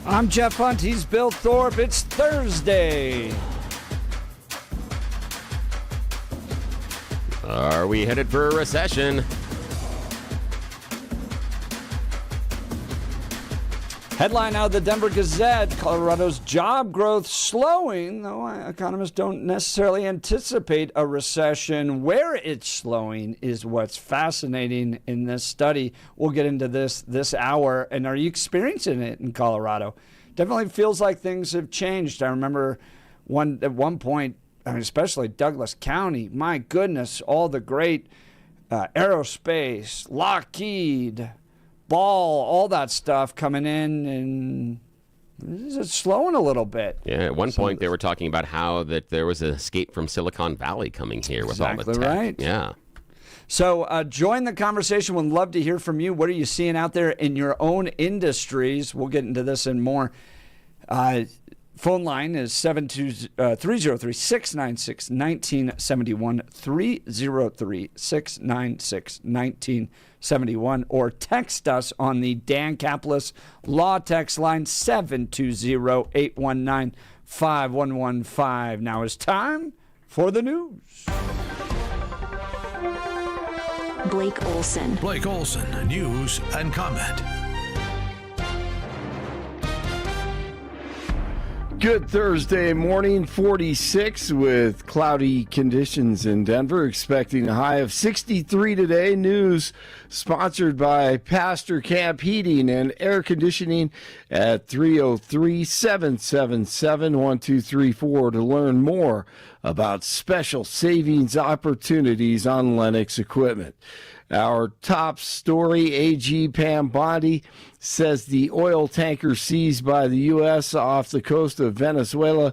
I'm Jeff Hunt. He's Bill Thorpe. It's Thursday. Are we headed for a recession? Headline out of the Denver Gazette, Colorado's job growth slowing, though economists don't necessarily anticipate a recession. Where it's slowing is what's fascinating in this study. We'll get into this hour. And are you experiencing it in Colorado? Definitely feels like things have changed. I remember at one point, especially Douglas County, my goodness, all the great aerospace, Lockheed, Ball, all that stuff coming in, and it's slowing a little bit. Yeah, at one point they were talking about how that there was an escape from Silicon Valley coming here with all the tech. Exactly right. Yeah. So join the conversation. We'd love to hear from you. What are you seeing out there in your own industries? We'll get into this and more. Phone line is 303-696-1971, 303-696-1971, or text us on the Dan Caplis Law text line 720-819-5115. Now it's time for the news. Blake Olson. Blake Olson, news and comment. Good Thursday morning, 46 with cloudy conditions in Denver, expecting a high of 63 today. News sponsored by Pastor Camp Heating and Air Conditioning at 303-777-1234 to learn more about special savings opportunities on Lennox equipment. Our top story, AG Pam Bondi says the oil tanker seized by the U.S. off the coast of Venezuela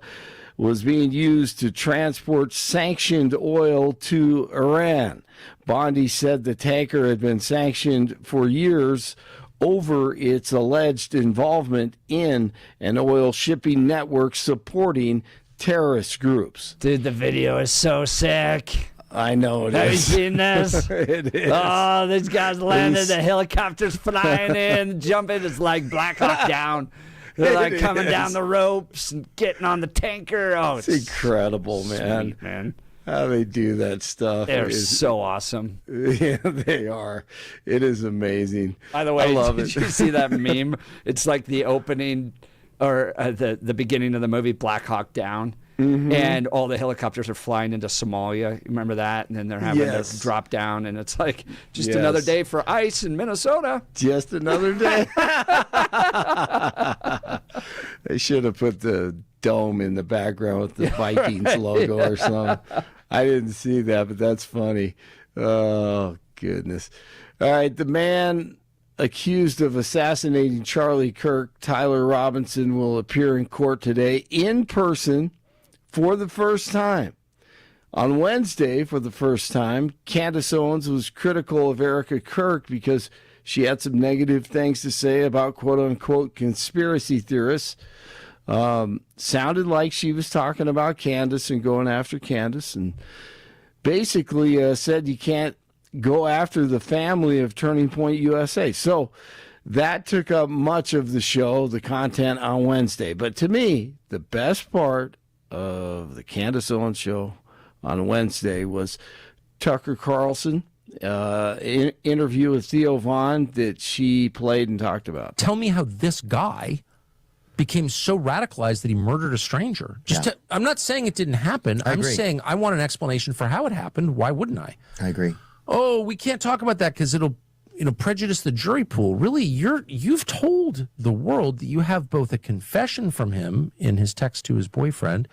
was being used to transport sanctioned oil to Iran. Bondi said the tanker had been sanctioned for years over its alleged involvement in an oil shipping network supporting terrorist groups. Dude, the video is so sick. I know it is. Have you seen this? It is. Oh, these guys landed, the helicopters flying in, jumping. It's like Black Hawk Down. They're like coming down the ropes and getting on the tanker. Oh, it's incredible, man. Sweet, man. How they do that stuff. They're so awesome. Yeah, they are. It is amazing. By the way, I love did you see that meme? It's like the opening or the beginning of the movie Black Hawk Down. Mm-hmm. And all the helicopters are flying into Somalia. You remember that? And then they're having to drop down, and it's like just another day for ice in Minnesota. Just another day. They should have put the dome in the background with the Vikings logo or something. I didn't see that, but that's funny. Oh, goodness. All right, the man accused of assassinating Charlie Kirk, Tyler Robinson, will appear in court today in person for the first time. On Wednesday, for the first time, Candace Owens was critical of Erica Kirk because she had some negative things to say about quote-unquote conspiracy theorists. Sounded like she was talking about Candace and going after Candace, and basically said you can't go after the family of Turning Point USA. So that took up much of the show, the content on Wednesday. But to me, the best part of the Candace Owens show on Wednesday was Tucker Carlson interview with Theo Vaughn that she played and talked about. Tell me how this guy became so radicalized that he murdered a stranger. I'm not saying it didn't happen. I'm saying I want an explanation for how it happened. Why wouldn't I? I agree. Oh, we can't talk about that because it'll prejudice the jury pool. Really, you've told the world that you have both a confession from him in his text to his boyfriend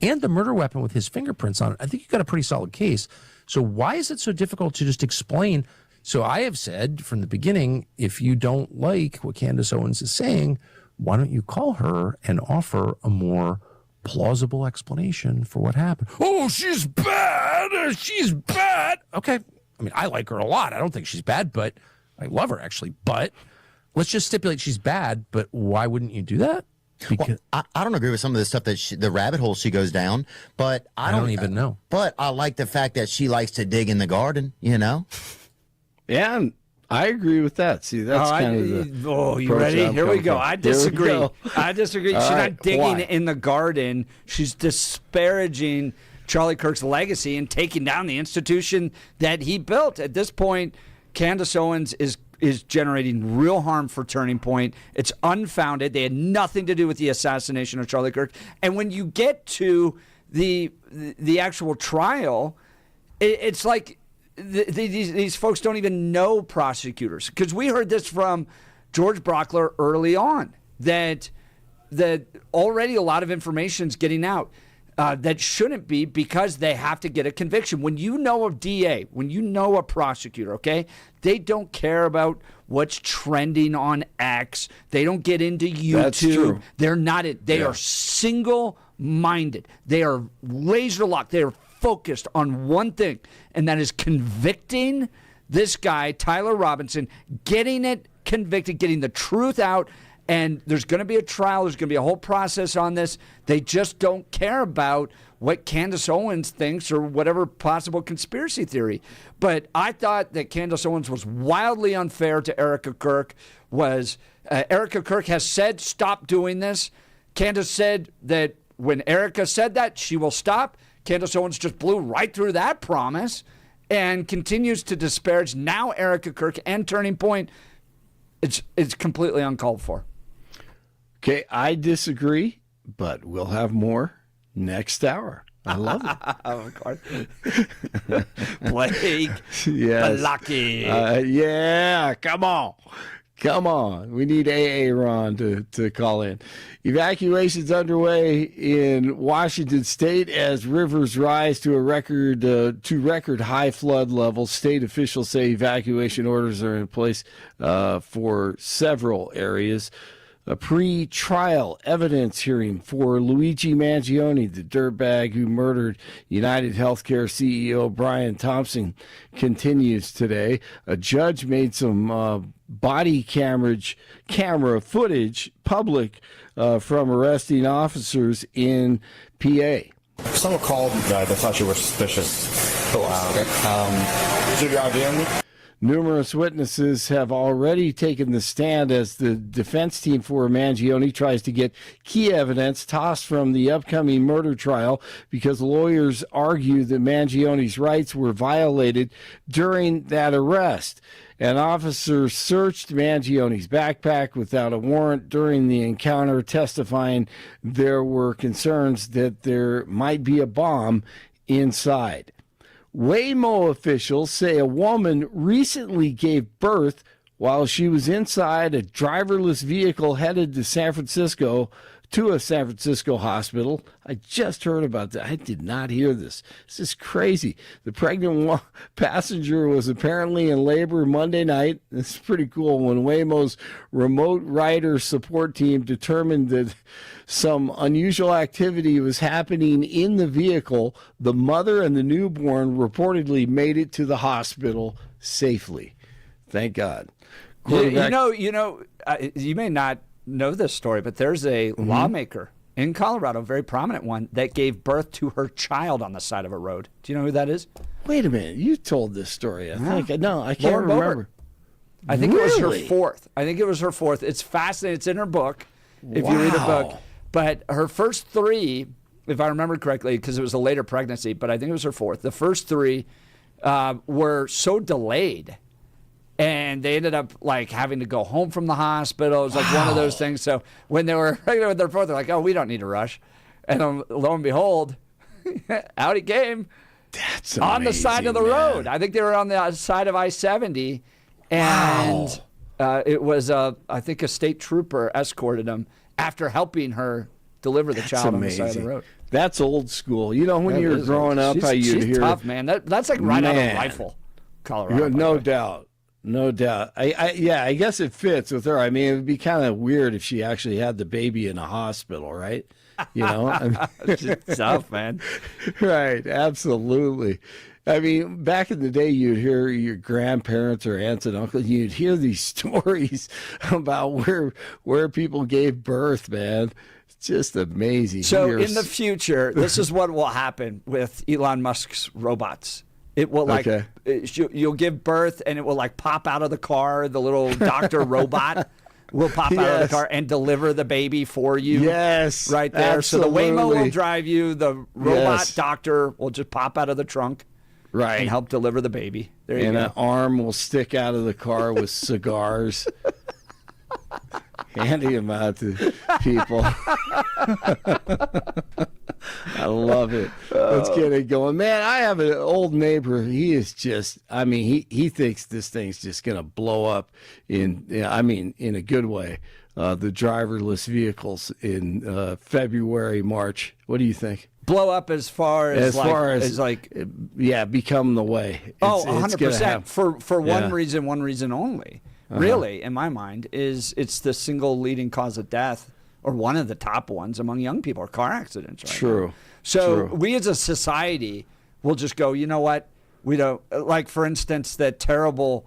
and the murder weapon with his fingerprints on it. I think you've got a pretty solid case. So why is it so difficult to just explain? So I have said from the beginning, if you don't like what Candace Owens is saying, why don't you call her and offer a more plausible explanation for what happened? Oh, she's bad. She's bad. Okay. I mean, I like her a lot. I don't think she's bad, but I love her, actually. But let's just stipulate she's bad, but why wouldn't you do that? Because I don't agree with some of the stuff that the rabbit hole she goes down, but I don't even know. But I like the fact that she likes to dig in the garden, Yeah, I agree with that. See, that's kind of the. You approach ready? I'm Here we coming go. from. I Here we disagree. go. I disagree. All She's right, not digging why? in the garden. She's disparaging Charlie Kirk's legacy and taking down the institution that he built. At this point, Candace Owens is generating real harm for Turning Point. It's unfounded. They had nothing to do with the assassination of Charlie Kirk. And when you get to the actual trial, it's like these folks don't even know prosecutors. Because we heard this from George Brockler early on, that already a lot of information is getting out that shouldn't be, because they have to get a conviction. When you know a DA, when you know a prosecutor, okay, they don't care about what's trending on X. They don't get into YouTube. That's true. They're not it. They are single-minded. They are laser-locked. They are focused on one thing, and that is convicting this guy, Tyler Robinson, getting it convicted, getting the truth out. And there's going to be a trial. There's going to be a whole process on this. They just don't care about what Candace Owens thinks or whatever possible conspiracy theory. But I thought that Candace Owens was wildly unfair to Erica Kirk. Erica Kirk has said, stop doing this. Candace said that when Erica said that, she will stop. Candace Owens just blew right through that promise and continues to disparage now Erica Kirk and Turning Point. It's completely uncalled for. Okay, I disagree, but we'll have more next hour. I love it. Of course. Blake. Yes. Lucky. Yeah, come on. Come on. We need AA Ron to call in. Evacuations underway in Washington State as rivers rise to record high flood levels. State officials say evacuation orders are in place for several areas. A pre-trial evidence hearing for Luigi Mangione, the dirtbag who murdered United Healthcare CEO Brian Thompson, continues today. A judge made some body camera footage public from arresting officers in PA. Someone called they thought you were suspicious. Oh, wow. Okay. Is it your idea? Numerous witnesses have already taken the stand as the defense team for Mangione tries to get key evidence tossed from the upcoming murder trial because lawyers argue that Mangione's rights were violated during that arrest. An officer searched Mangione's backpack without a warrant during the encounter, testifying there were concerns that there might be a bomb inside. Waymo officials say a woman recently gave birth while she was inside a driverless vehicle headed to a San Francisco hospital. I just heard about that. I did not hear this. This is crazy. The pregnant passenger was apparently in labor Monday night. This is pretty cool. When Waymo's remote rider support team determined that some unusual activity was happening in the vehicle, the mother and the newborn reportedly made it to the hospital safely. Thank God. You may not know this story, but there's a lawmaker in Colorado, a very prominent one, that gave birth to her child on the side of a road. Do you know who that is? Wait a minute. You told this story. I can't Lauren remember. Boebert. I think it was her Really? fourth. It's fascinating. It's in her book, if you read the book. But her first three, if I remember correctly, because it was a later pregnancy, but I think it was her fourth. The first three were so delayed, and they ended up like having to go home from the hospital. It was like one of those things. So when they were pregnant with their fourth, they're like, "Oh, we don't need to rush," and lo and behold, out he came. That's on the side of the road. I think they were on the side of I-70, and it was I think a state trooper escorted him after helping her deliver the child on the side of the road. That's old school. You know, when you were growing up, how you'd she's hear tough, man. That's like right out of rifle, Colorado. No doubt. No doubt. I guess it fits with her. I mean, it would be kind of weird if she actually had the baby in a hospital, right? You know, I mean, She's tough, man. Right, absolutely. I mean, back in the day, you'd hear your grandparents or aunts and uncles, you'd hear these stories about where people gave birth, man. It's just amazing. So in the future, this is what will happen with Elon Musk's robots. It will like Okay. you'll give birth, and it will like pop out of the car. The little doctor robot will pop out of the Yes. car and deliver the baby for you. Yes, right there. So the Waymo will absolutely. drive you. The robot Yes. doctor will just pop out of the trunk Right. and help deliver the baby. There you And go. an arm will stick out of the car with cigars. Handing them out to people. I love it. Let's get it going. Man, I have an old neighbor. He is just, I mean, he thinks this thing's just going to blow up in a good way. The driverless vehicles in February, March. What do you think? Blow up as far as like Become the way. Oh, It's gonna 100%. happen. For Yeah. one reason only. Really, in my mind, is it's the single leading cause of death, or one of the top ones among young people, are car accidents right True. now. So True. we as a society will just go, you know what? We don't, like, for instance, that terrible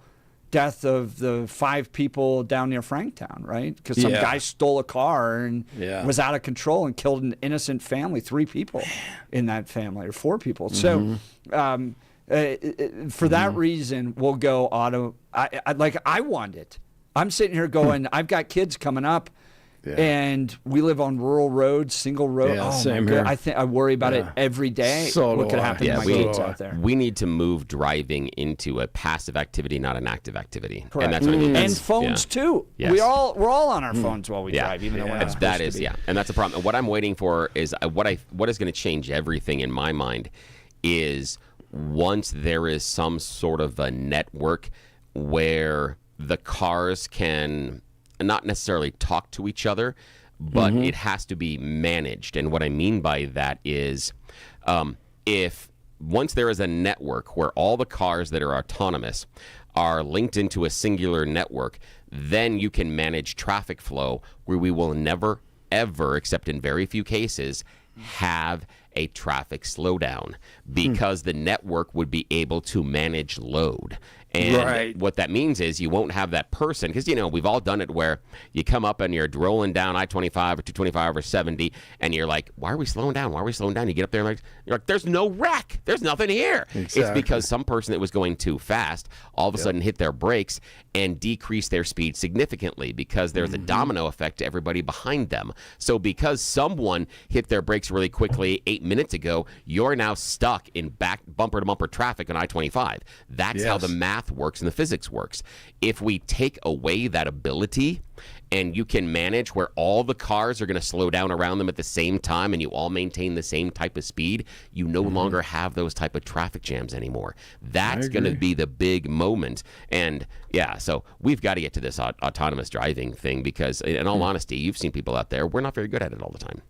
death of the 5 people down near Franktown, right? Because some Yeah. guy stole a car and Yeah. was out of control and killed an innocent family, 3 people in that family, or 4 people. So, for that reason, we'll go auto. I want it. I'm sitting here going, I've got kids coming up, and we live on rural roads, single road. Yeah, oh same my here. God. I worry about it every day. So what do could I. happen Yeah, to my we- kids out there? We need to move driving into a passive activity, not an active activity. Correct. And that's what I mean. And That's- phones yeah. too. Yes. We're all on our phones while we drive, even though we're not That supposed is, to be. and that's a problem. And what I'm waiting for is what is going to change everything in my mind is once there is some sort of a network where the cars can not necessarily talk to each other, but it has to be managed. And what I mean by that is if once there is a network where all the cars that are autonomous are linked into a singular network, then you can manage traffic flow where we will never, ever, except in very few cases, have a traffic slowdown because the network would be able to manage load. And Right. what that means is you won't have that person, because, we've all done it where you come up and you're rolling down I-25 or 225 or 70, and you're like, why are we slowing down? Why are we slowing down? You get up there and you're like, there's no wreck. There's nothing here. It's Exactly. because some person that was going too fast all of a sudden hit their brakes and decreased their speed significantly, because there's a domino effect to everybody behind them. So because someone hit their brakes really quickly 8 minutes ago, you're now stuck in back bumper-to-bumper traffic on I-25. That's how Yes. the math works and the physics works. If we take away that ability and you can manage where all the cars are going to slow down around them at the same time and you all maintain the same type of speed, you no longer have those type of traffic jams anymore. That's going to be the big moment. And so we've got to get to this autonomous driving thing, because in all honesty, you've seen people out there, we're not very good at it all the time.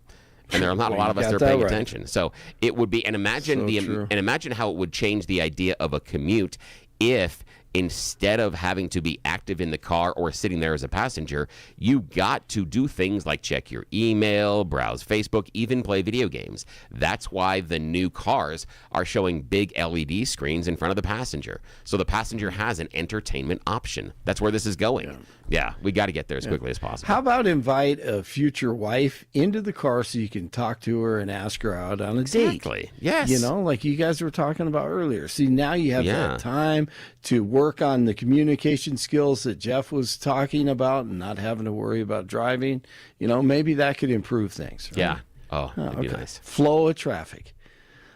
And there are not a lot of us that are paying attention. So it would be, and imagine imagine how it would change the idea of a commute if instead of having to be active in the car or sitting there as a passenger, you got to do things like check your email, browse Facebook, even play video games. That's why the new cars are showing big LED screens in front of the passenger. So the passenger has an entertainment option. That's where this is going. Yeah, we got to get there as quickly as possible. How about invite a future wife into the car so you can talk to her and ask her out on a date? Exactly. Yes. Like you guys were talking about earlier. See, now you have Yeah. that time to work on the communication skills that Jeff was talking about and not having to worry about driving. Maybe that could improve things. Right? Yeah. Oh, that'd be nice. Flow of traffic.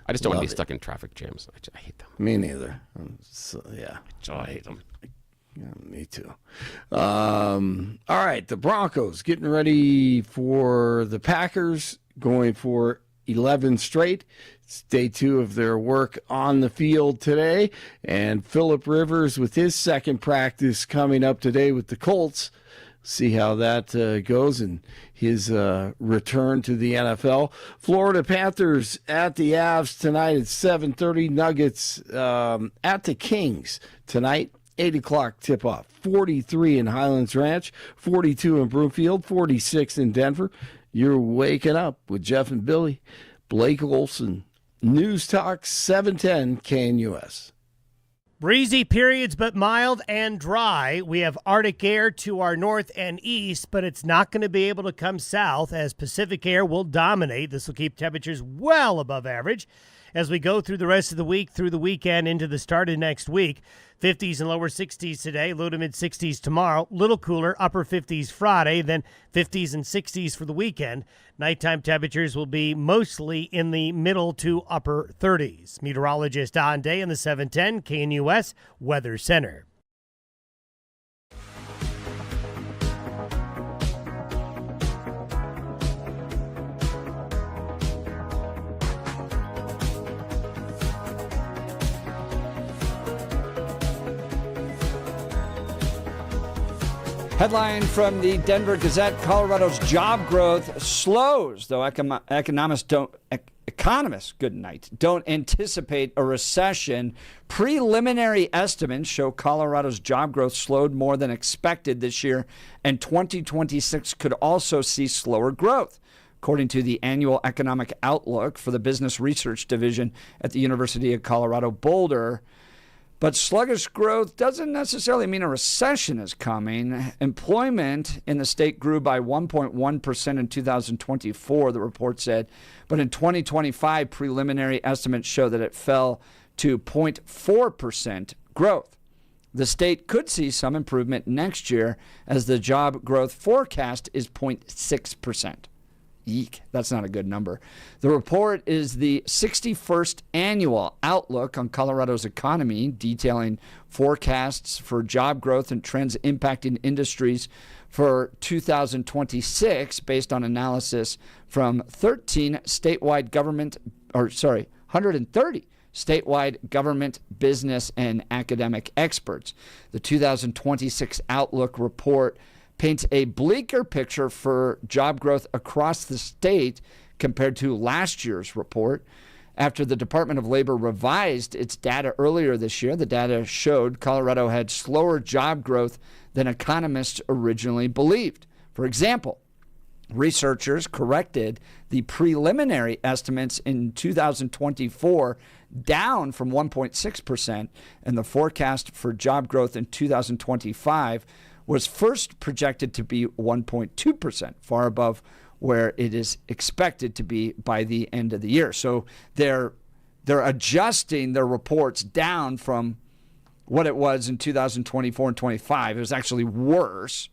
I just don't want to Love be it. stuck in traffic jams. I hate them. Me neither. Yeah. Oh, I hate them. Yeah, me too. All right, the Broncos getting ready for the Packers, going for 11 straight. It's day 2 of their work on the field today. And Phillip Rivers with his second practice coming up today with the Colts. See how that goes and his return to the NFL. Florida Panthers at the Avs tonight at 7:30. Nuggets at the Kings tonight. 8 o'clock tip-off. 43 in Highlands Ranch, 42 in Broomfield, 46 in Denver. You're waking up with Jeff and Billy. Blake Olson, News Talk 710 KNUS. Breezy periods, but mild and dry. We have Arctic air to our north and east, but it's not going to be able to come south as Pacific air will dominate. This will keep temperatures well above average. as we go through the rest of the week, through the weekend, into the start of next week. 50s and lower 60s today, low to mid 60s tomorrow. Little cooler, upper 50s Friday, then 50s and 60s for the weekend. Nighttime temperatures will be mostly in the middle to upper 30s. Meteorologist Don Day in the 710 KNUS Weather Center. Headline from the Denver Gazette: Colorado's job growth slows, though economists don't anticipate a recession. Preliminary estimates show Colorado's job growth slowed more than expected this year, and 2026 could also see slower growth, according to the annual economic outlook for the Business Research Division at the University of Colorado Boulder. But sluggish growth doesn't necessarily mean a recession is coming. Employment in the state grew by 1.1% in 2024, the report said. But in 2025, preliminary estimates show that it fell to 0.4% growth. The state could see some improvement next year, as the job growth forecast is 0.6%. Eek, that's not a good number. The report is the 61st annual outlook on Colorado's economy, detailing forecasts for job growth and trends impacting industries for 2026 based on analysis from 130 statewide government, business, and academic experts. The 2026 Outlook report paints a bleaker picture for job growth across the state compared to last year's report. After the Department of Labor revised its data earlier this year, the data showed Colorado had slower job growth than economists originally believed. For example, researchers corrected the preliminary estimates in 2024 down from 1.6%, and the forecast for job growth in 2025 was first projected to be 1.2%, far above where it is expected to be by the end of the year. So they're adjusting their reports down from what it was in 2024 and 25. It was actually worse.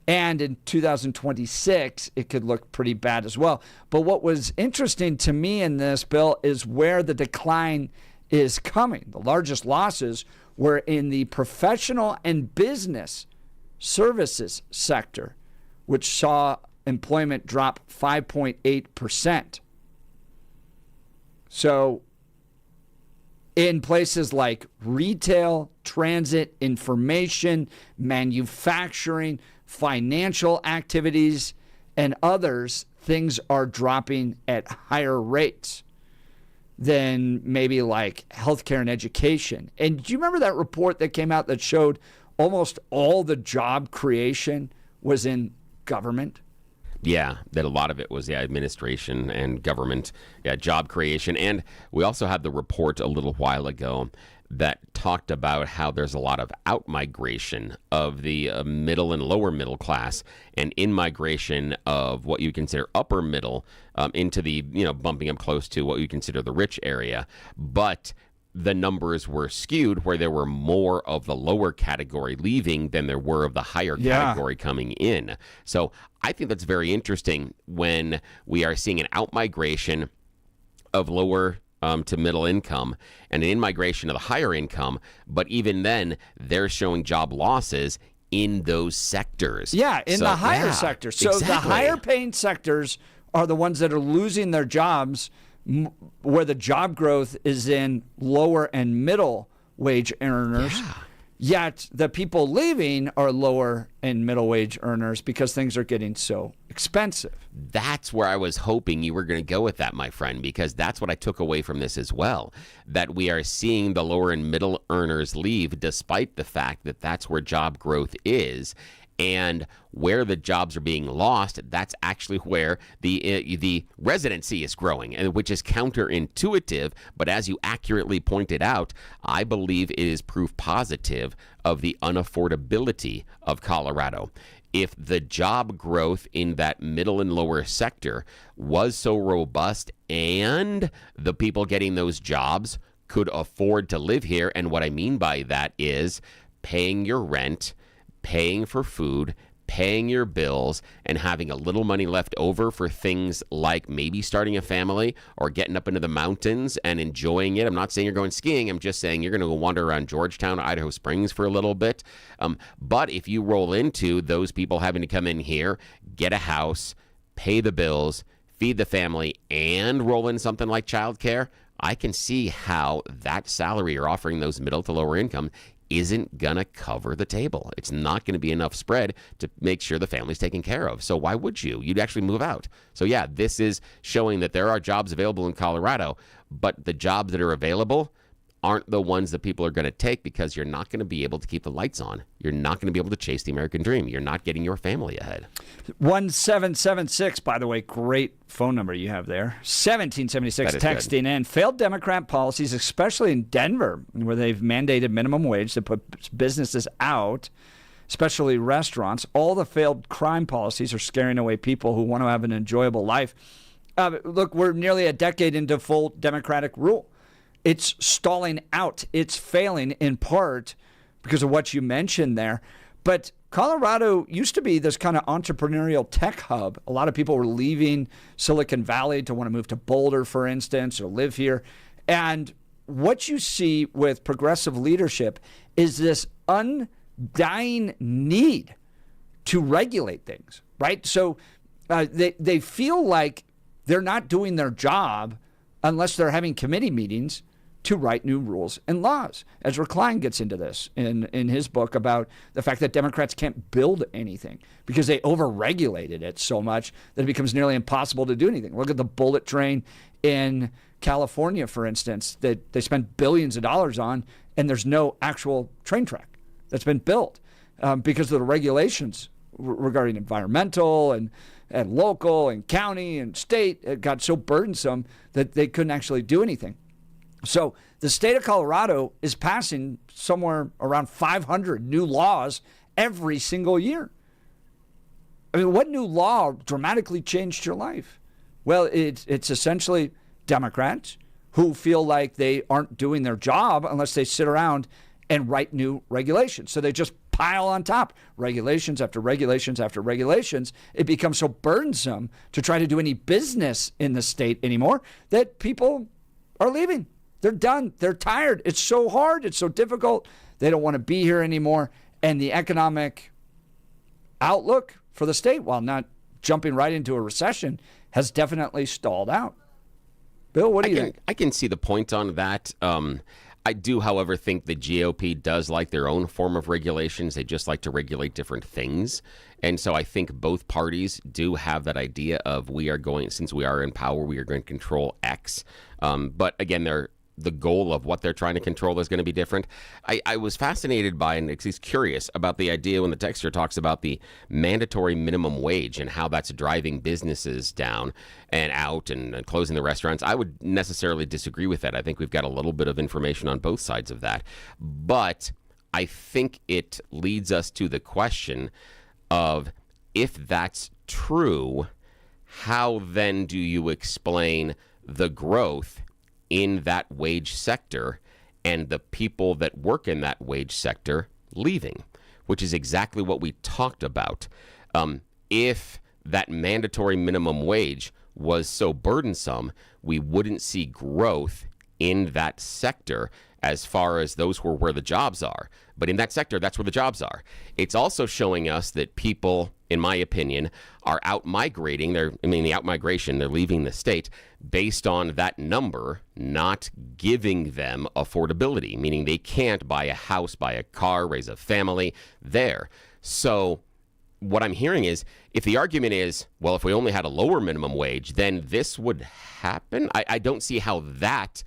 And in 2026, it could look pretty bad as well. But what was interesting to me in this, Bill, is where the decline is coming. The largest losses were in the professional and business services sector, which saw employment drop 5.8%. So in places like retail, transit, information, manufacturing, financial activities, and others, things are dropping at higher rates than maybe like healthcare and education. And do you remember that report that came out that showed almost all the job creation was in government? Yeah, that a lot of it was administration and government, job creation. And we also had the report a little while ago that talked about how there's a lot of out-migration of the middle and lower middle class, and in-migration of what you consider upper middle into the, bumping up close to what you consider the rich area. But the numbers were skewed where there were more of the lower category leaving than there were of the higher category coming in. So I think that's very interesting when we are seeing an out-migration of lower to middle income and an in-migration of the higher income. But even then, they're showing job losses in those sectors. Yeah, in the higher sectors. So the higher paying sectors are the ones that are losing their jobs, where the job growth is in lower and middle wage earners. Yeah. Yet the people leaving are lower and middle wage earners because things are getting so expensive. That's where I was hoping you were going to go with that, my friend, because that's what I took away from this as well, that we are seeing the lower and middle earners leave despite the fact that that's where job growth is. And where the jobs are being lost, that's actually where the residency is growing, and which is counterintuitive. But as you accurately pointed out, I believe it is proof positive of the unaffordability of Colorado. if the job growth in that middle and lower sector was so robust and the people getting those jobs could afford to live here. And what I mean by that is paying your rent, paying for food, paying your bills, and having a little money left over for things like maybe starting a family or getting up into the mountains and enjoying it. I'm not saying you're going skiing. I'm just saying you're going to go wander around Georgetown, Idaho Springs for a little bit. But if you roll into those people having to come in here, get a house, pay the bills, feed the family, and roll in something like childcare, I can see how that salary you're offering those middle to lower income isn't going to cover the table. It's not going to be enough spread to make sure the family's taken care of. So why would you? You'd actually move out. So yeah, this is showing that there are jobs available in Colorado, but the jobs that are available aren't the ones that people are going to take because you're not going to be able to keep the lights on. You're not going to be able to chase the American dream. You're not getting your family ahead. 1776, by the way, great phone number you have there. 1776 texting in. Failed Democrat policies, especially in Denver, where they've mandated minimum wage to put businesses out, especially restaurants. All the failed crime policies are scaring away people who want to have an enjoyable life. Look, we're nearly a decade into full Democratic rule. It's stalling out. It's failing in part because of what you mentioned there. But Colorado used to be this kind of entrepreneurial tech hub. A lot of people were leaving Silicon Valley to want to move to Boulder, for instance, or live here. And what you see with progressive leadership is this undying need to regulate things, right? So they feel like they're not doing their job unless they're having committee meetings to write new rules and laws. Ezra Klein gets into this in his book about the fact that Democrats can't build anything because they overregulated it so much that it becomes nearly impossible to do anything. Look at the bullet train in California, for instance, that they spent billions of dollars on, and there's no actual train track that's been built because of the regulations regarding environmental and local and county and state. It got so burdensome that they couldn't actually do anything. So the state of Colorado is passing somewhere around 500 new laws every single year. I mean, what new law dramatically changed your life? Well, it's essentially Democrats who feel like they aren't doing their job unless they sit around and write new regulations. So they just pile on top regulations after regulations after regulations. It becomes so burdensome to try to do any business in the state anymore that people are leaving. They're done. They're tired. It's so hard. It's so difficult. They don't want to be here anymore. And the economic outlook for the state, while not jumping right into a recession, has definitely stalled out. Bill, what do you think? I can see the point on that. I do, however, think the GOP does like their own form of regulations. They just like to regulate different things. And so I think both parties do have that idea of since we are in power, we are going to control X. But again, the goal of what they're trying to control is going to be different. I was fascinated by and at least curious about the idea when the texter talks about the mandatory minimum wage and how that's driving businesses down and out and closing the restaurants. I would necessarily disagree with that. I think we've got a little bit of information on both sides of that. But I think it leads us to the question of, if that's true, how then do you explain the growth in that wage sector and the people that work in that wage sector leaving, which is exactly what we talked about. If that mandatory minimum wage was so burdensome, we wouldn't see growth in that sector as far as those who are where the jobs are. But in that sector, that's where the jobs are. It's also showing us that people, in my opinion, are out migrating. The out migration, they're leaving the state based on that number not giving them affordability, meaning they can't buy a house, buy a car, raise a family there. So what I'm hearing is, if the argument is, well, if we only had a lower minimum wage, then this would happen. I don't see how that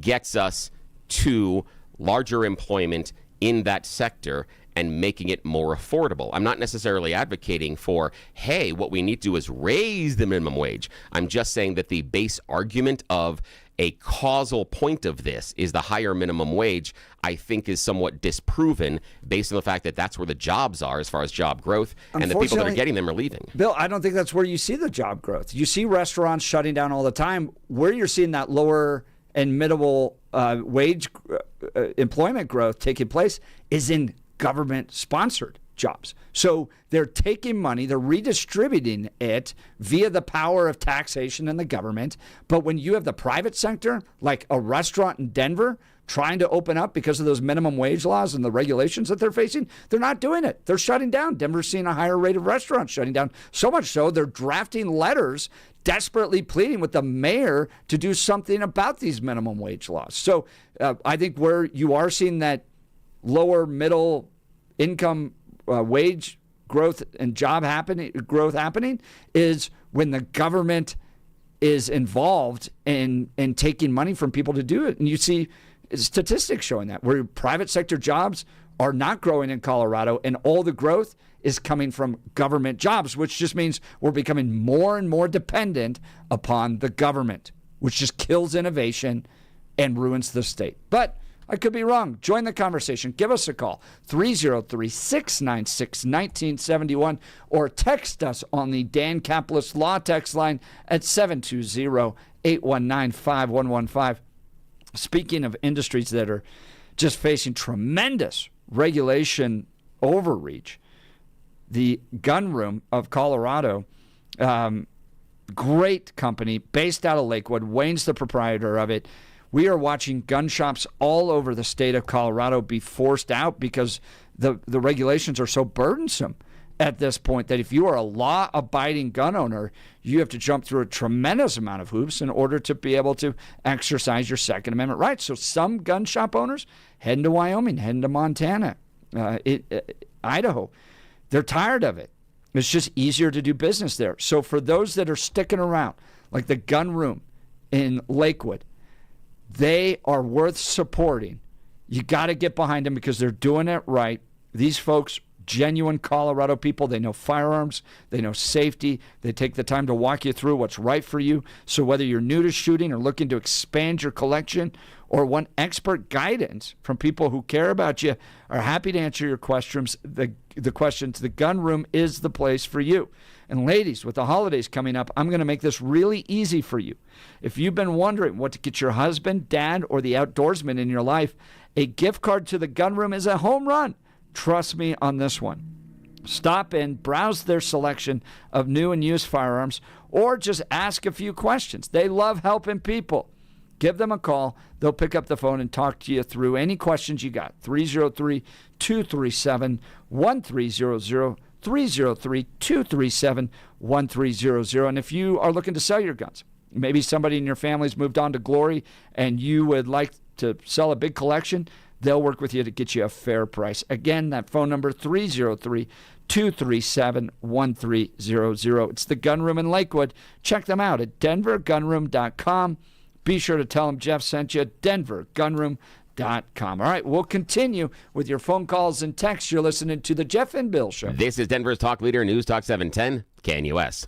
gets us to larger employment in that sector and making it more affordable. I'm not necessarily advocating for, hey, what we need to do is raise the minimum wage. I'm just saying that the base argument of a causal point of this is the higher minimum wage, I think is somewhat disproven based on the fact that that's where the jobs are as far as job growth, and the people that are getting them are leaving. Bill, I don't think that's where you see the job growth. You see restaurants shutting down all the time. Where you're seeing that lower and middle wage employment growth taking place is in government-sponsored jobs. So they're taking money, they're redistributing it via the power of taxation and the government. But when you have the private sector, like a restaurant in Denver, trying to open up because of those minimum wage laws and the regulations that they're facing, they're not doing it. They're shutting down. Denver's seeing a higher rate of restaurants shutting down. So much so, they're drafting letters desperately pleading with the mayor to do something about these minimum wage laws. So I think where you are seeing that lower middle income wage growth and job growth happening is when the government is involved in taking money from people to do it. And you see statistics showing that, where private sector jobs are not growing in Colorado, and all the growth is coming from government jobs, which just means we're becoming more and more dependent upon the government, which just kills innovation and ruins the state. But I could be wrong. Join the conversation. Give us a call, 303-696-1971, or text us on the Dan Caplis Law text line at 720-819-5115. Speaking of industries that are just facing tremendous regulation overreach, the Gun Room of Colorado, great company based out of Lakewood. Wayne's the proprietor of it. We are watching gun shops all over the state of Colorado be forced out because the regulations are so burdensome at this point that if you are a law-abiding gun owner, you have to jump through a tremendous amount of hoops in order to be able to exercise your Second Amendment rights. So some gun shop owners heading to Wyoming, heading to Montana, Idaho, they're tired of it. It's just easier to do business there. So for those that are sticking around, like the Gun Room in Lakewood, they are worth supporting. You got to get behind them because they're doing it right. These folks, genuine Colorado people, they know firearms, they know safety, they take the time to walk you through what's right for you. So whether you're new to shooting or looking to expand your collection or want expert guidance from people who care about you, are happy to answer your questions. The Gun Room is the place for you. And ladies, with the holidays coming up, I'm going to make this really easy for you. If you've been wondering what to get your husband, dad, or the outdoorsman in your life, a gift card to the Gun Room is a home run. Trust me on this one. Stop in, browse their selection of new and used firearms, or just ask a few questions. They love helping people. Give them a call. They'll pick up the phone and talk to you through any questions you got. 303-237-1300, 303-237-1300. And if you are looking to sell your guns, maybe somebody in your family's moved on to glory and you would like to sell a big collection, they'll work with you to get you a fair price. Again, that phone number, 303-237-1300. It's the Gun Room in Lakewood. Check them out at denvergunroom.com. Be sure to tell them Jeff sent you, denvergunroom.com. All right, we'll continue with your phone calls and texts. You're listening to the Jeff and Bill Show. This is Denver's Talk Leader, News Talk 710, KNUS.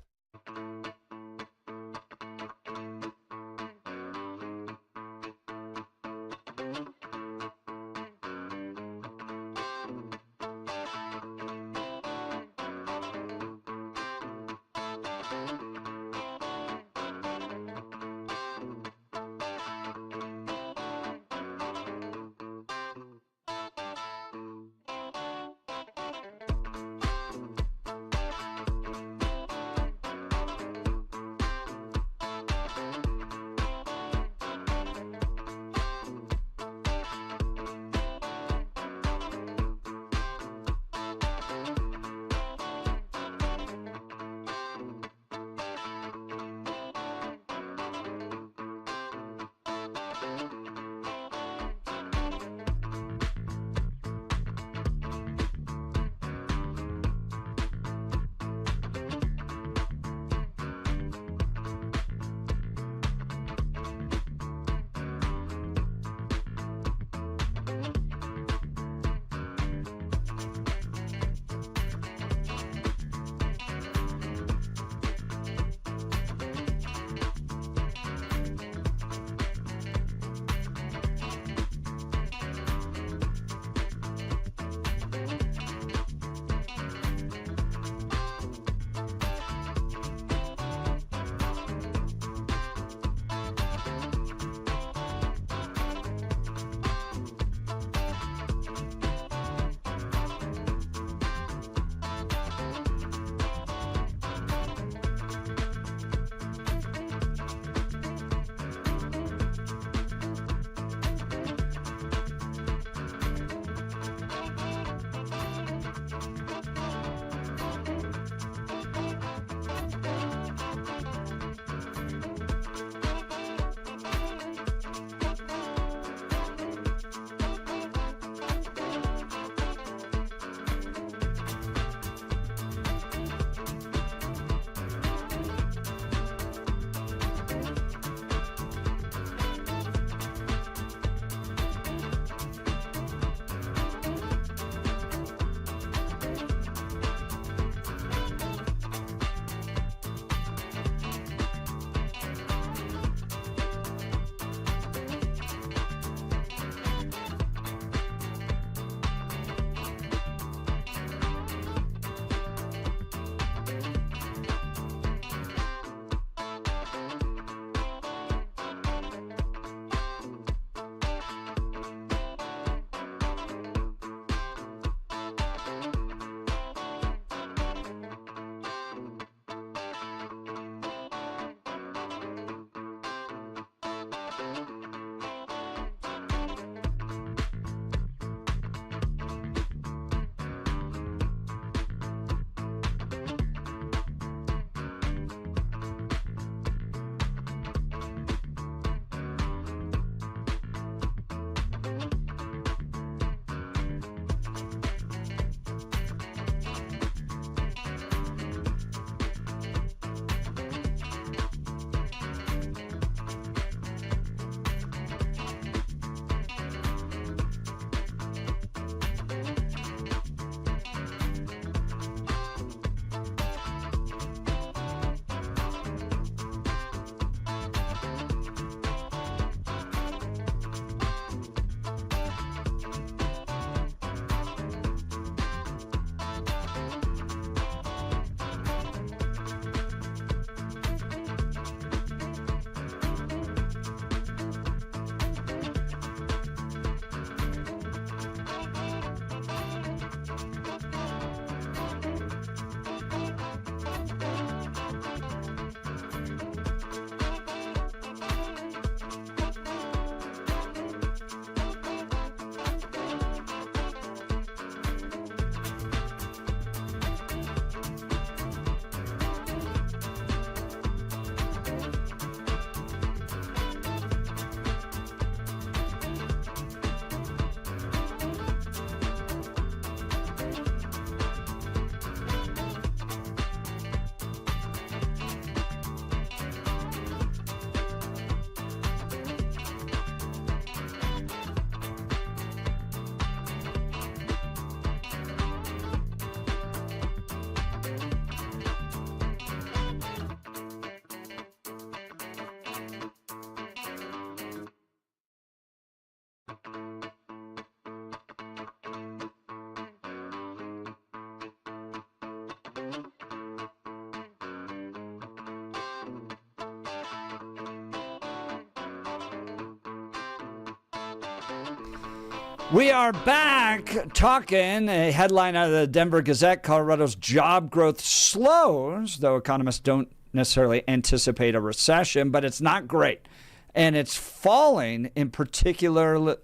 We are back talking. A headline out of the Denver Gazette: Colorado's job growth slows, though economists don't necessarily anticipate a recession, but it's not great. And it's falling in particular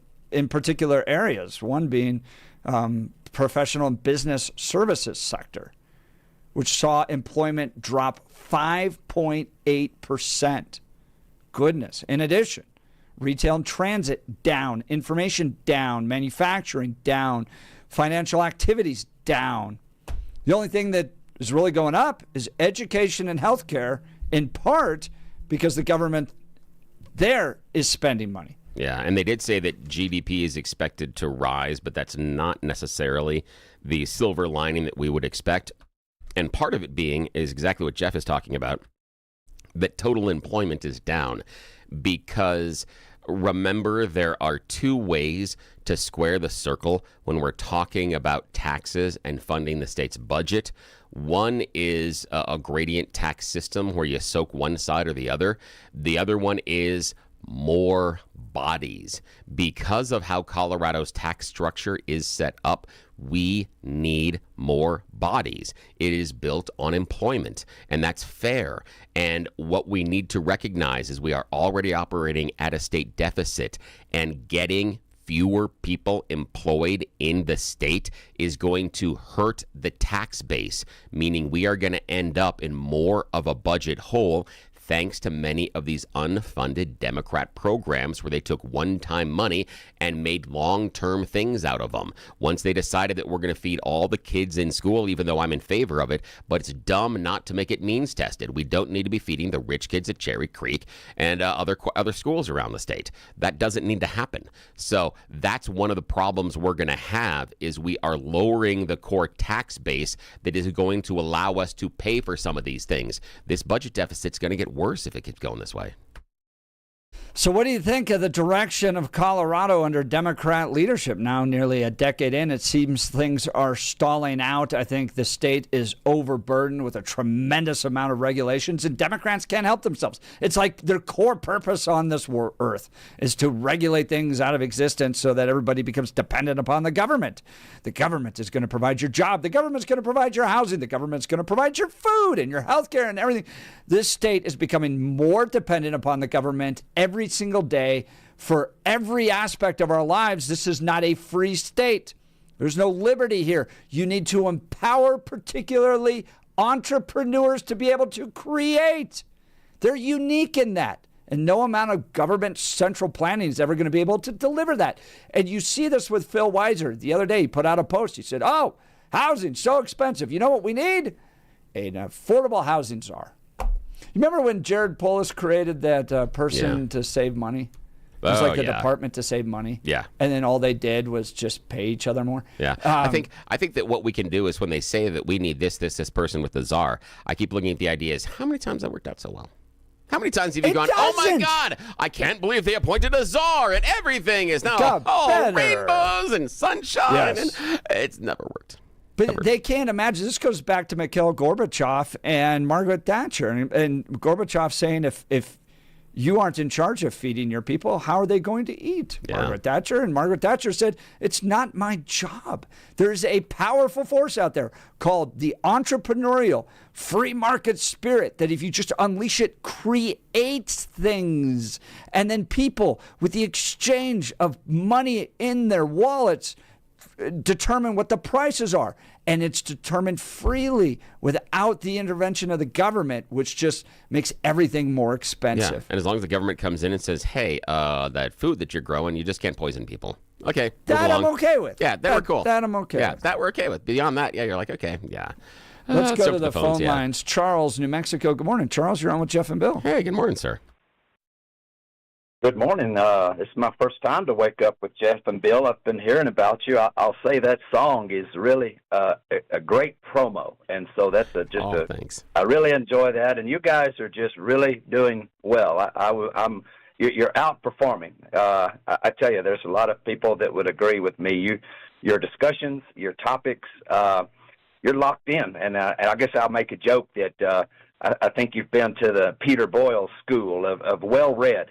areas, one being professional and business services sector, which saw employment drop 5.8%. Goodness. In addition, retail and transit down, information down, manufacturing down, financial activities down. The only thing that is really going up is education and healthcare, in part because the government there is spending money. Yeah, and they did say that GDP is expected to rise, but that's not necessarily the silver lining that we would expect. And part of it being is exactly what Jeff is talking about, that total employment is down because remember, there are two ways to square the circle when we're talking about taxes and funding the state's budget. One is a gradient tax system where you soak one side or the other. The other one is more bodies. Because of how Colorado's tax structure is set up, we need more bodies. It is built on employment, and that's fair. And what we need to recognize is we are already operating at a state deficit, and getting fewer people employed in the state is going to hurt the tax base, meaning we are going to end up in more of a budget hole, thanks to many of these unfunded Democrat programs where they took one-time money and made long-term things out of them. Once they decided that we're going to feed all the kids in school, even though I'm in favor of it, but it's dumb not to make it means tested. We don't need to be feeding the rich kids at Cherry Creek and other schools around the state. That doesn't need to happen. So that's one of the problems we're going to have, is we are lowering the core tax base that is going to allow us to pay for some of these things. This budget deficit's going to get worse if it keeps going this way. So what do you think of the direction of Colorado under Democrat leadership? Now nearly a decade in, it seems things are stalling out. I think the state is overburdened with a tremendous amount of regulations, and Democrats can't help themselves. It's like their core purpose on this earth is to regulate things out of existence so that everybody becomes dependent upon the government. The government is going to provide your job. The government's going to provide your housing. The government's going to provide your food and your health care and everything. This state is becoming more dependent upon the government every single day for every aspect of our lives. This is not a free state. There's no liberty here. You need to empower particularly entrepreneurs to be able to create. They're unique in that. And no amount of government central planning is ever going to be able to deliver that. And you see this with Phil Weiser. The other day, he put out a post. He said, oh, housing's so expensive. You know what we need? An affordable housing czar. You remember when Jared Polis created that person to save money? It was like a department to save money. Yeah. And then all they did was just pay each other more. Yeah. I think that what we can do is when they say that we need this person with the czar, I keep looking at the idea is how many times that worked out so well? How many times have you gone, oh my God, I can't believe they appointed a czar and everything is now rainbows and sunshine. Yes. And it's never worked. But they can't imagine. This goes back to Mikhail Gorbachev and Margaret Thatcher. And Gorbachev saying, if you aren't in charge of feeding your people, how are they going to eat? Yeah. Margaret Thatcher said, it's not my job. There's a powerful force out there called the entrepreneurial free market spirit that if you just unleash it, creates things. And then people, with the exchange of money in their wallets, determine what the prices are. And it's determined freely without the intervention of the government, which just makes everything more expensive. Yeah. And as long as the government comes in and says, hey, that food that you're growing, you just can't poison people. Okay. That I'm okay with. Yeah, we're cool. That I'm okay with. Yeah, that we're okay with. Beyond that, yeah, you're like, okay, yeah. Let's go to the the phone lines. Charles, New Mexico. Good morning, Charles. You're on with Jeff and Bill. Hey, good morning, sir. Good morning. This is my first time to wake up with Jeff and Bill. I've been hearing about you. I'll say that song is really a great promo, and so that's thanks. I really enjoy that, and you guys are just really doing well. I'm you're outperforming. I tell you, there's a lot of people that would agree with me. Your discussions, your topics, you're locked in. And I guess I'll make a joke that I think you've been to the Peter Boyle school of well-read.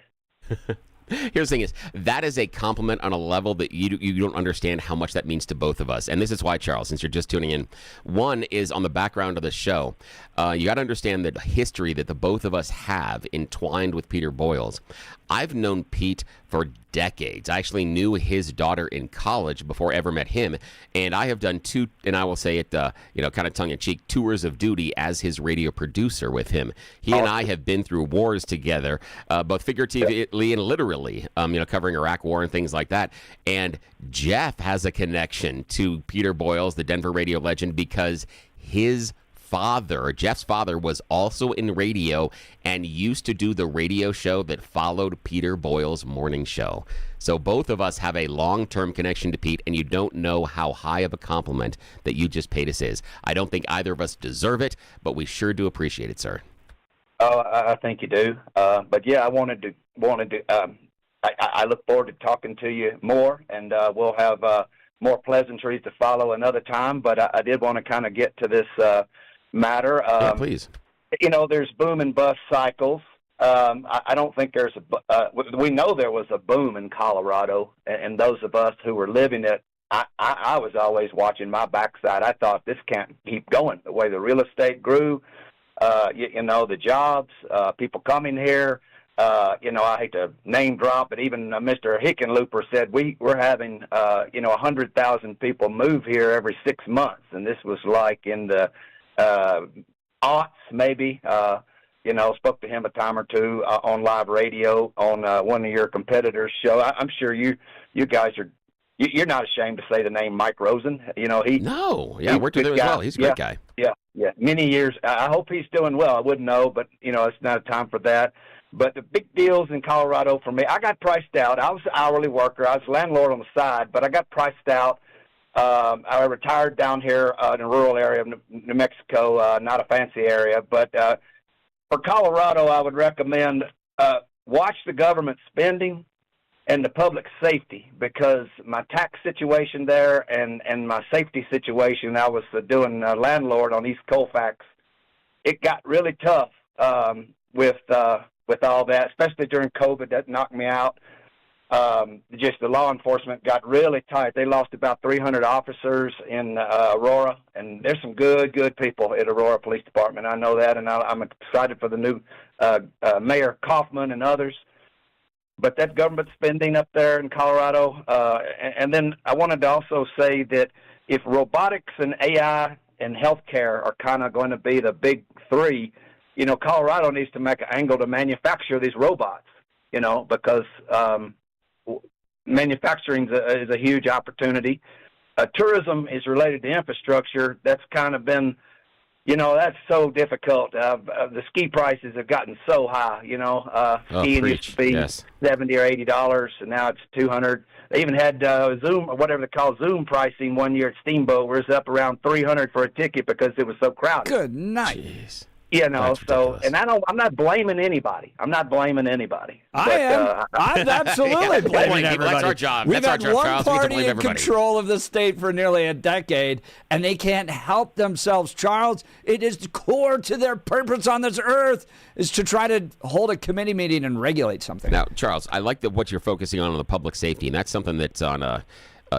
Here's the thing is, that is a compliment on a level that you don't understand how much that means to both of us. And this is why, Charles, since you're just tuning in, one is on the background of the show. You got to understand the history that the both of us have entwined with Peter Boyles. I've known Pete for decades. I actually knew his daughter in college before I ever met him, and I have done two, and I will say it, kind of tongue-in-cheek, tours of duty as his radio producer with him. He and I have been through wars together, both figuratively and literally, covering Iraq War and things like that. And Jeff has a connection to Peter Boyles, the Denver radio legend, because Jeff's father, was also in radio and used to do the radio show that followed Peter Boyle's morning show. So both of us have a long-term connection to Pete, and you don't know how high of a compliment that you just paid us is. I don't think either of us deserve it, but we sure do appreciate it, sir. Oh, I think you do. But yeah, I wanted to. I look forward to talking to you more, and we'll have more pleasantries to follow another time. But I did want to kind of get to this matter. Yeah, please. There's boom and bust cycles. I don't think there's we know there was a boom in Colorado, and those of us who were living it, I was always watching my backside. I thought this can't keep going. The way the real estate grew, the jobs, people coming here. I hate to name drop, but even Mr. Hickenlooper said we're having 100,000 people move here every 6 months, and this was like in the aughts, maybe. Spoke to him a time or two on live radio on one of your competitors' show. I'm sure you guys you're not ashamed to say the name Mike Rosen. Worked with him as well. He's a great guy. Yeah. Many years. I hope he's doing well. I wouldn't know, but it's not a time for that. But the big deals in Colorado for me, I got priced out. I was an hourly worker. I was a landlord on the side, but I got priced out. I retired down here in a rural area of New Mexico, not a fancy area. But for Colorado, I would recommend watch the government spending and the public safety, because my tax situation there and my safety situation, I was doing landlord on East Colfax. It got really tough with all that, especially during COVID. That knocked me out. Just the law enforcement got really tight. They lost about 300 officers in Aurora, and there's some good people at Aurora Police Department. I know that, and I'm excited for the new Mayor Kaufman and others. But that government spending up there in Colorado, and then I wanted to also say that if robotics and AI and healthcare are kind of going to be the big three, Colorado needs to make an angle to manufacture these robots, because manufacturing is a huge opportunity. Tourism is related to infrastructure. That's kind of been, that's so difficult. The ski prices have gotten so high. Skiing used to be $70 or $80, and now it's $200. They even had Zoom, or whatever they call Zoom pricing one year at Steamboat, where it's up around $300 for a ticket because it was so crowded. Good night. Jeez. And I'm not blaming anybody. I am. I'm absolutely blaming everybody. That's our job. We've That's had our job, one Charles. We have to party blame in everybody. control of the state for nearly a decade, and they can't help themselves, Charles. It is core to their purpose on this earth is to try to hold a committee meeting and regulate something. Now, Charles, I like what you're focusing on the public safety, and that's something that's on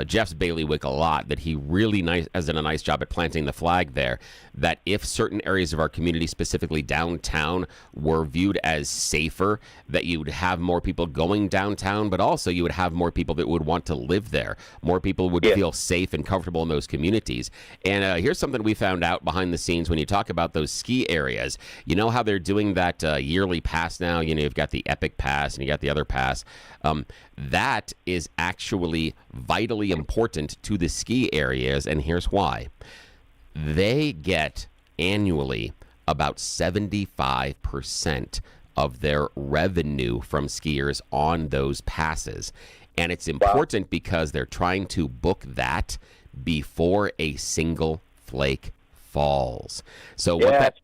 Jeff's bailiwick a lot, that he really has done a nice job at planting the flag there, that if certain areas of our community, specifically downtown, were viewed as safer, that you would have more people going downtown, but also you would have more people that would want to live there. More people would feel safe and comfortable in those communities. And here's something we found out behind the scenes when you talk about those ski areas. You know how they're doing that yearly pass now? You've got the Epic Pass and you got the other pass. That is actually vitally important to the ski areas, and here's why. They get annually about 75% of their revenue from skiers on those passes. And it's important because they're trying to book that before a single flake falls. So what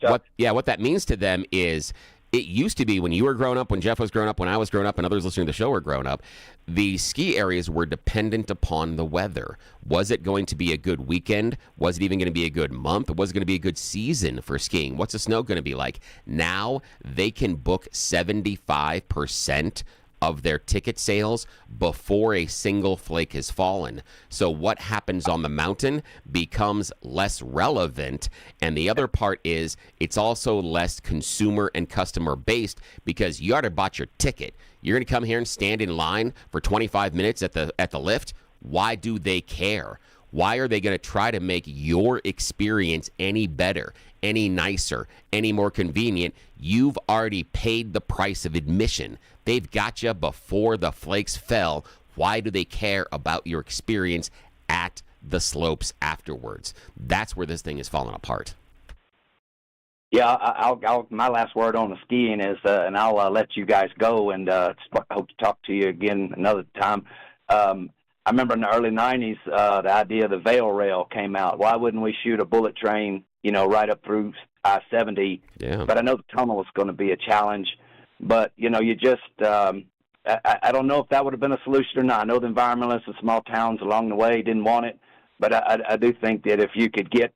that means to them is It used to be when you were growing up, when Jeff was growing up, when I was growing up, and others listening to the show were growing up, the ski areas were dependent upon the weather. Was it going to be a good weekend? Was it even going to be a good month? Was it going to be a good season for skiing? What's the snow going to be like? Now they can book 75% of their ticket sales before a single flake has fallen. So what happens on the mountain becomes less relevant. And the other part is it's also less consumer and customer based because you already bought your ticket. You're going to come here and stand in line for 25 minutes at the lift. Why do they care? Why are they going to try to make your experience any better, any nicer, any more convenient? You've already paid the price of admission. They've got you before the flakes fell. Why do they care about your experience at the slopes afterwards? That's where this thing is falling apart. Yeah, I'll my last word on the skiing is, and I'll let you guys go, and hope to talk to you again another time. I remember in the early 90s, the idea of the Veil Rail came out. Why wouldn't we shoot a bullet train, right up through I-70? Yeah. But I know the tunnel is going to be a challenge. But, you just, I don't know if that would have been a solution or not. I know the environmentalists in small towns along the way didn't want it. But I do think that if you could get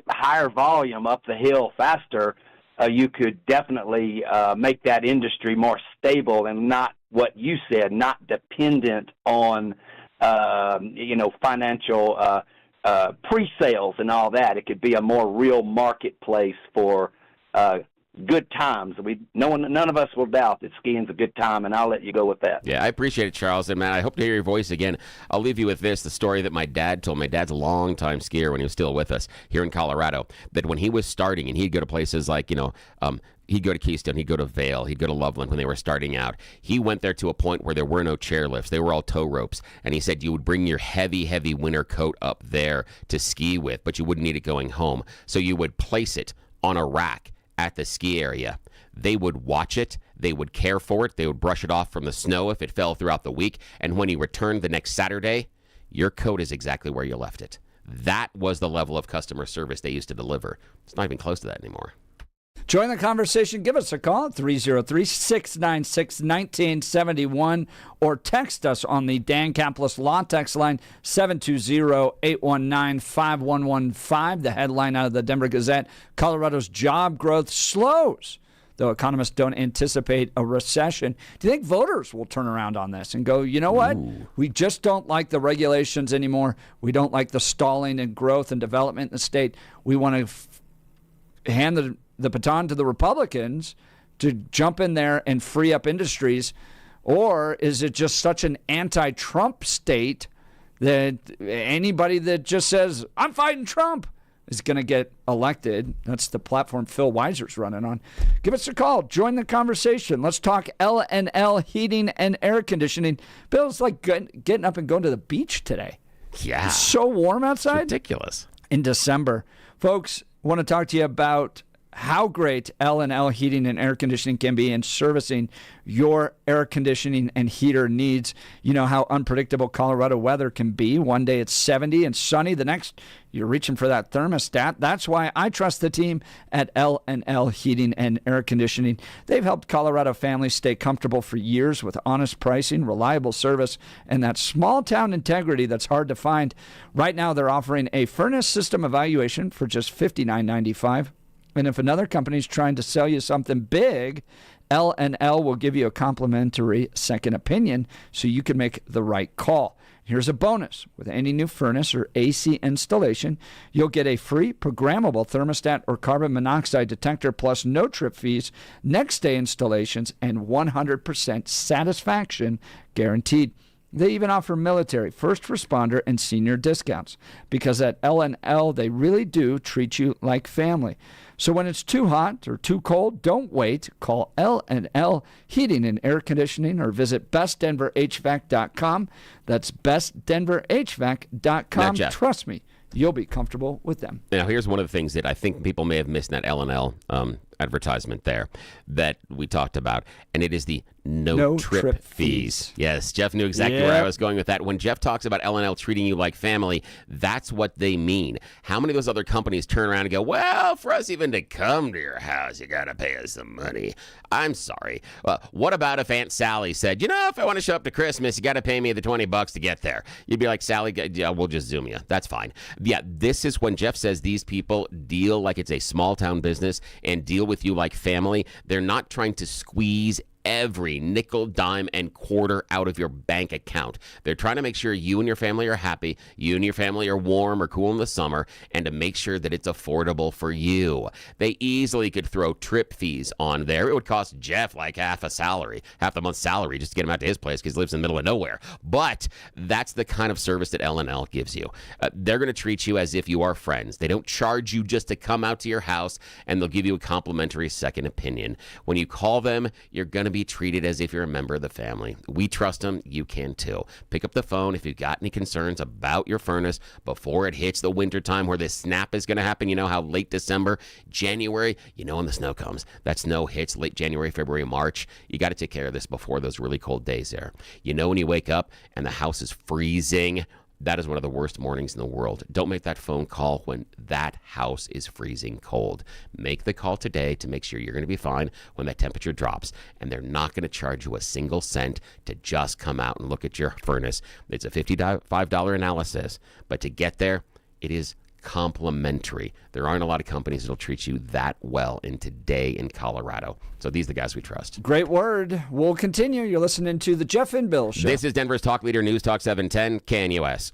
higher volume up the hill faster, you could definitely make that industry more stable and not what you said, not dependent on, financial pre-sales and all that. It could be a more real marketplace for good times. None of us will doubt that skiing's a good time, and I'll let you go with that. Yeah, I appreciate it, Charles. And, man, I hope to hear your voice again. I'll leave you with this, the story that my dad told. My dad's a long-time skier when he was still with us here in Colorado, that when he was starting, and he'd go to places like, he'd go to Keystone, he'd go to Vail, he'd go to Loveland when they were starting out. He went there to a point where there were no chairlifts. They were all tow ropes. And he said you would bring your heavy, heavy winter coat up there to ski with, but you wouldn't need it going home. So you would place it on a rack at the ski area. They would watch it. They would care for it. They would brush it off from the snow if it fell throughout the week. And when he returned the next Saturday, your coat is exactly where you left it. That was the level of customer service they used to deliver. It's not even close to that anymore. Join the conversation. Give us a call at 303-696-1971 or text us on the Dan Caplis Law text line 720-819-5115. The headline out of the Denver Gazette, Colorado's job growth slows, though economists don't anticipate a recession. Do you think voters will turn around on this and go, you know what? Ooh. We just don't like the regulations anymore. We don't like the stalling in growth and development in the state. We want to hand the baton to the Republicans to jump in there and free up industries? Or is it just such an anti-Trump state that anybody that just says, I'm fighting Trump, is going to get elected? That's the platform Phil Weiser's running on. Give us a call. Join the conversation. Let's talk L&L heating and air conditioning. Bill's like getting up and going to the beach today. Yeah. It's so warm outside. It's ridiculous. In December. Folks, I want to talk to you about how great L&L heating and air conditioning can be in servicing your air conditioning and heater needs. You know how unpredictable Colorado weather can be. One day it's 70 and sunny. The next, you're reaching for that thermostat. That's why I trust the team at L&L Heating and Air Conditioning. They've helped Colorado families stay comfortable for years with honest pricing, reliable service, and that small town integrity that's hard to find. Right now, they're offering a furnace system evaluation for just $59.95. And if another company's trying to sell you something big, L&L will give you a complimentary second opinion so you can make the right call. Here's a bonus. With any new furnace or AC installation, you'll get a free programmable thermostat or carbon monoxide detector plus no trip fees, next day installations, and 100% satisfaction guaranteed. They even offer military, first responder, and senior discounts because at L&L, they really do treat you like family. So when it's too hot or too cold, don't wait. Call L&L Heating and Air Conditioning or visit bestdenverhvac.com. That's bestdenverhvac.com. Now, Jeff, trust me, you'll be comfortable with them. Now, here's one of the things that I think people may have missed in that L&L advertisement there that we talked about, and it is the No trip fees. Yes, Jeff knew exactly where I was going with that. When Jeff talks about L&L treating you like family, that's what they mean. How many of those other companies turn around and go, well, for us even to come to your house, you got to pay us some money? I'm sorry. What about if Aunt Sally said, if I want to show up to Christmas, you got to pay me the $20 to get there? You'd be like, Sally, yeah, we'll just Zoom you. That's fine. Yeah, this is when Jeff says these people deal like it's a small town business and deal with you like family. They're not trying to squeeze every nickel, dime, and quarter out of your bank account. They're trying to make sure you and your family are happy, you and your family are warm or cool in the summer, and to make sure that it's affordable for you. They easily could throw trip fees on there. It would cost Jeff like half the month's salary just to get him out to his place because he lives in the middle of nowhere. But that's the kind of service that L&L gives you. They're going to treat you as if you are friends. They don't charge you just to come out to your house, and they'll give you a complimentary second opinion. When you call them, you're going to be treated as if you're a member of the family. We trust them. You can too. Pick up the phone if you've got any concerns about your furnace before it hits the wintertime where this snap is going to happen. You know how late December, January, when the snow comes. That snow hits late January, February, March. You got to take care of this before those really cold days there. When you wake up and the house is freezing, that is one of the worst mornings in the world. Don't make that phone call when that house is freezing cold. Make the call today to make sure you're going to be fine when that temperature drops. And they're not going to charge you a single cent to just come out and look at your furnace. It's a $55 analysis. But to get there, it is complimentary. There aren't a lot of companies that'll treat you that well today in Colorado. So these are the guys we trust. Great word. We'll continue. You're listening to the Jeff and Bill Show. This is Denver's Talk Leader, News Talk 710, KNUS.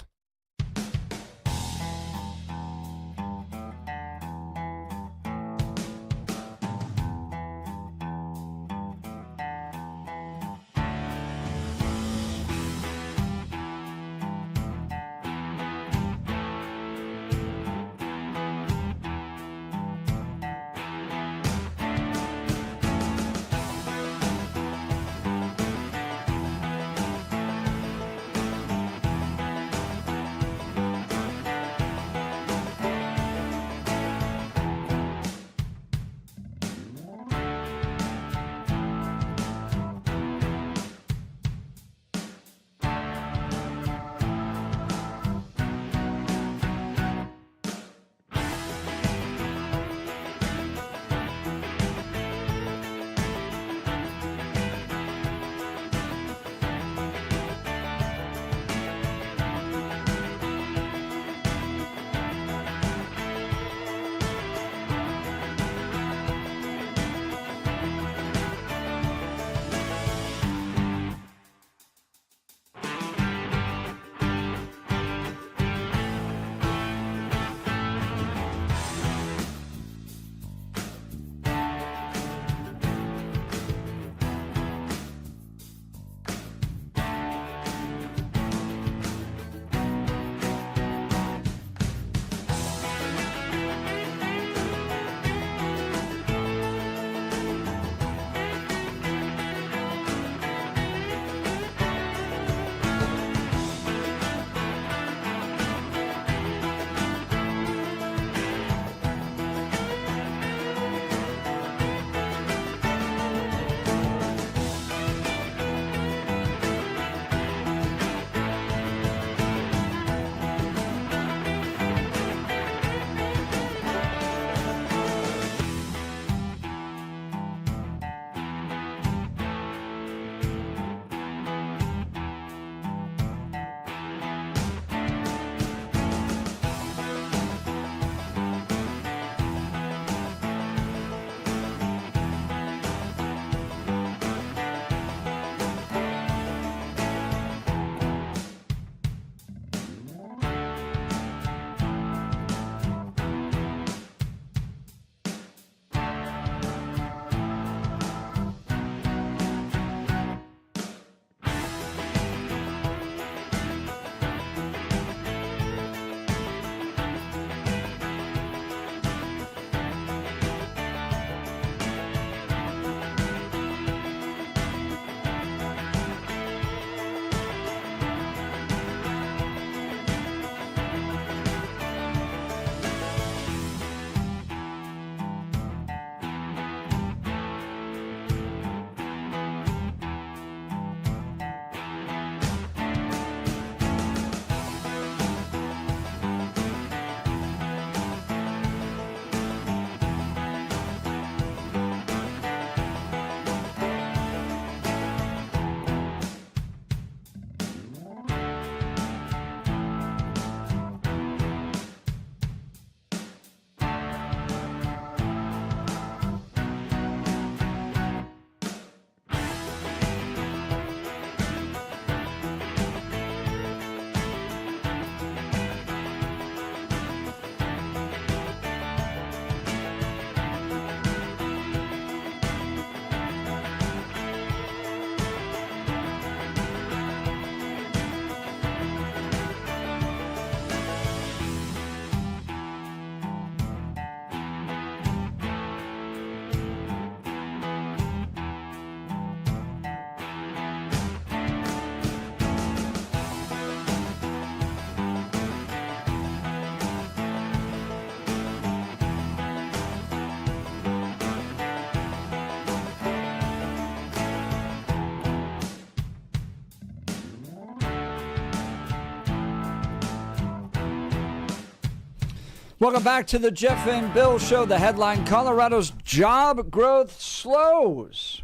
Welcome back to the Jeff and Bill Show. The headline, Colorado's job growth slows.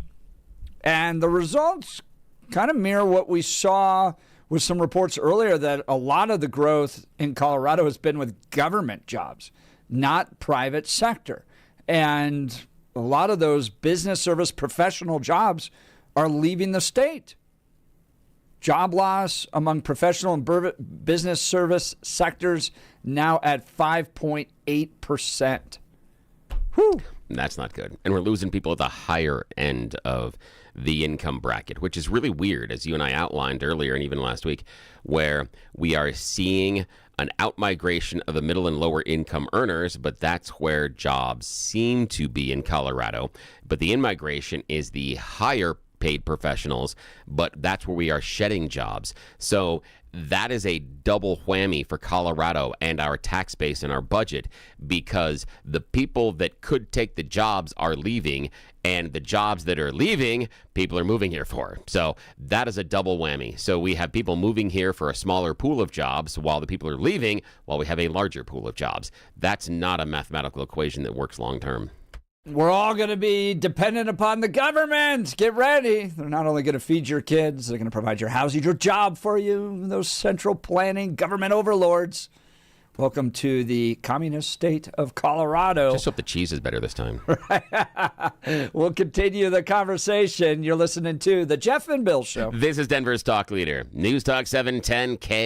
And the results kind of mirror what we saw with some reports earlier, that a lot of the growth in Colorado has been with government jobs, not private sector. And a lot of those business service professional jobs are leaving the state. Job loss among professional and business service sectors now at 5.8%. Whew. That's not good. And we're losing people at the higher end of the income bracket, which is really weird, as you and I outlined earlier and even last week, where we are seeing an outmigration of the middle and lower income earners, but that's where jobs seem to be in Colorado. But the in-migration is the higher paid professionals, but that's where we are shedding jobs. So that is a double whammy for Colorado and our tax base and our budget, because the people that could take the jobs are leaving, and the jobs that are leaving, people are moving here for. So that is a double whammy. So we have people moving here for a smaller pool of jobs while the people are leaving, while we have a larger pool of jobs. That's not a mathematical equation that works long term. We're all going to be dependent upon the government. Get ready. They're not only going to feed your kids, they're going to provide your housing, your job for you. Those central planning government overlords. Welcome to the communist state of Colorado. Just hope the cheese is better this time. We'll continue the conversation. You're listening to the Jeff and Bill Show. This is Denver's talk leader, News Talk 710 K.